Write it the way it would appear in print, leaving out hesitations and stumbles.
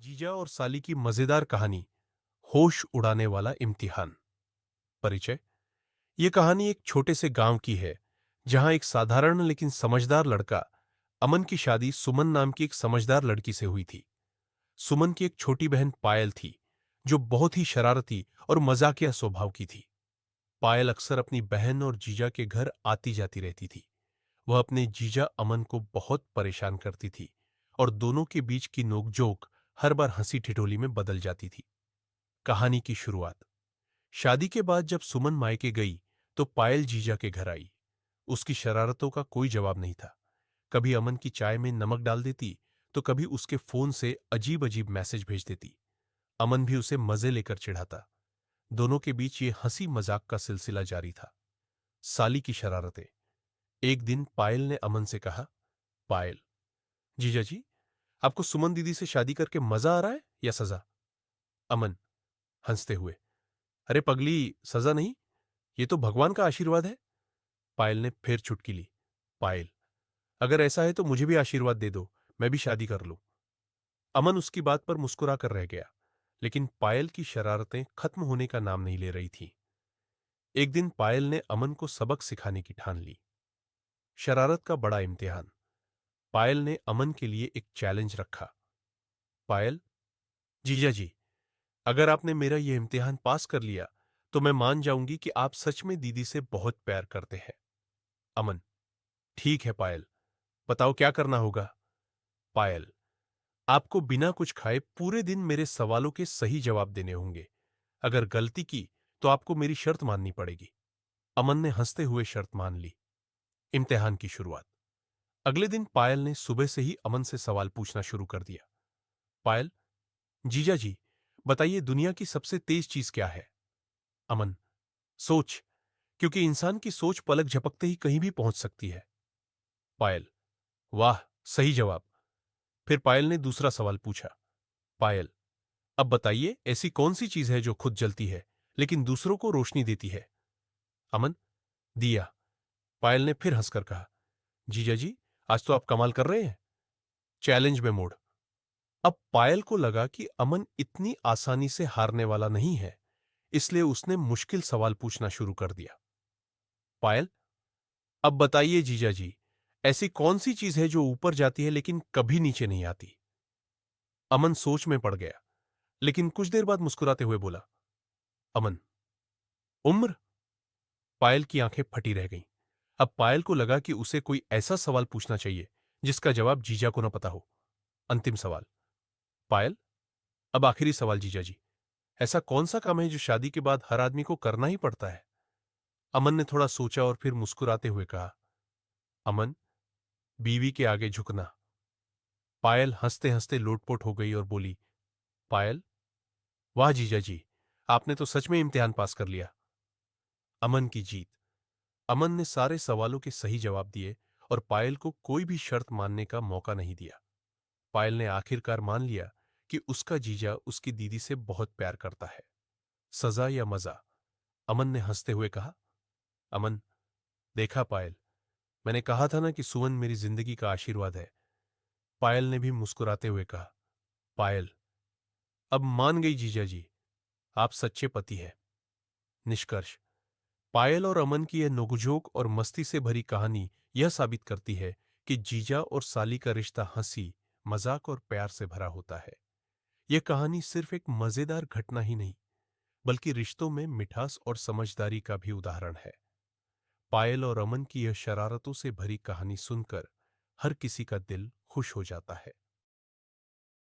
जीजा और साली की मजेदार कहानी। होश उड़ाने वाला इम्तिहान। परिचय। यह कहानी एक छोटे से गांव की है जहां एक साधारण लेकिन समझदार लड़का अमन की शादी सुमन नाम की एक समझदार लड़की से हुई थी। सुमन की एक छोटी बहन पायल थी जो बहुत ही शरारती और मजाकिया स्वभाव की थी। पायल अक्सर अपनी बहन और जीजा के घर आती जाती रहती थी। वह अपने जीजा अमन को बहुत परेशान करती थी और दोनों के बीच की नोकझोंक हर बार हंसी ठिठोली में बदल जाती थी। कहानी की शुरुआत। शादी के बाद जब सुमन मायके गई तो पायल जीजा के घर आई। उसकी शरारतों का कोई जवाब नहीं था। कभी अमन की चाय में नमक डाल देती तो कभी उसके फोन से अजीब अजीब मैसेज भेज देती। अमन भी उसे मजे लेकर चिढ़ाता। दोनों के बीच ये हंसी मजाक का सिलसिला जारी था। साली की शरारतें। एक दिन पायल ने अमन से कहा, पायल, जीजा जी, आपको सुमन दीदी से शादी करके मजा आ रहा है या सजा? अमन हंसते हुए, अरे पगली, सजा नहीं, ये तो भगवान का आशीर्वाद है। पायल ने फिर चुटकी ली। पायल, अगर ऐसा है तो मुझे भी आशीर्वाद दे दो, मैं भी शादी कर लूं। अमन उसकी बात पर मुस्कुरा कर रह गया, लेकिन पायल की शरारतें खत्म होने का नाम नहीं ले रही थीं। एक दिन पायल ने अमन को सबक सिखाने की ठान ली। शरारत का बड़ा इम्तिहान। पायल ने अमन के लिए एक चैलेंज रखा। पायल, जीजा जी, अगर आपने मेरा यह इम्तिहान पास कर लिया तो मैं मान जाऊंगी कि आप सच में दीदी से बहुत प्यार करते हैं। अमन, ठीक है पायल, बताओ क्या करना होगा? पायल, आपको बिना कुछ खाए पूरे दिन मेरे सवालों के सही जवाब देने होंगे। अगर गलती की तो आपको मेरी शर्त माननी पड़ेगी। अमन ने हंसते हुए शर्त मान ली। इम्तिहान की शुरुआत। अगले दिन पायल ने सुबह से ही अमन से सवाल पूछना शुरू कर दिया। पायल, जीजा जी, बताइए दुनिया की सबसे तेज चीज क्या है? अमन, सोच, क्योंकि इंसान की सोच पलक झपकते ही कहीं भी पहुंच सकती है। पायल, वाह, सही जवाब। फिर पायल ने दूसरा सवाल पूछा। पायल, अब बताइए ऐसी कौन सी चीज है जो खुद जलती है लेकिन दूसरों को रोशनी देती है? अमन, दिया। पायल ने फिर हंसकर कहा, जीजा जी, आज तो आप कमाल कर रहे हैं। चैलेंज में मोड़। अब पायल को लगा कि अमन इतनी आसानी से हारने वाला नहीं है, इसलिए उसने मुश्किल सवाल पूछना शुरू कर दिया। पायल, अब बताइए जीजा जी, ऐसी कौन सी चीज है जो ऊपर जाती है लेकिन कभी नीचे नहीं आती? अमन सोच में पड़ गया, लेकिन कुछ देर बाद मुस्कुराते हुए बोला, अमन, उम्र। पायल की आंखें फटी रह गईं। अब पायल को लगा कि उसे कोई ऐसा सवाल पूछना चाहिए जिसका जवाब जीजा को न पता हो। अंतिम सवाल। पायल, अब आखिरी सवाल जीजा जी, ऐसा कौन सा काम है जो शादी के बाद हर आदमी को करना ही पड़ता है? अमन ने थोड़ा सोचा और फिर मुस्कुराते हुए कहा, अमन, बीवी के आगे झुकना। पायल हंसते हंसते लोटपोट हो गई और बोली, पायल, वाह जीजा जी, आपने तो सच में इम्तिहान पास कर लिया। अमन की जीत। अमन ने सारे सवालों के सही जवाब दिए और पायल को कोई भी शर्त मानने का मौका नहीं दिया। पायल ने आखिरकार मान लिया कि उसका जीजा उसकी दीदी से बहुत प्यार करता है। सजा या मजा? अमन ने हंसते हुए कहा। अमन, देखा पायल, मैंने कहा था ना कि सुमन मेरी जिंदगी का आशीर्वाद है। पायल ने भी मुस्कुराते हुए कहा। पायल, अब मान गई जीजा जी, आप सच्चे पति हैं। निष्कर्ष। पायल और अमन की यह नोकझोंक और मस्ती से भरी कहानी यह साबित करती है कि जीजा और साली का रिश्ता हंसी, मजाक और प्यार से भरा होता है। यह कहानी सिर्फ एक मजेदार घटना ही नहीं, बल्कि रिश्तों में मिठास और समझदारी का भी उदाहरण है। पायल और अमन की यह शरारतों से भरी कहानी सुनकर हर किसी का दिल खुश हो जाता है।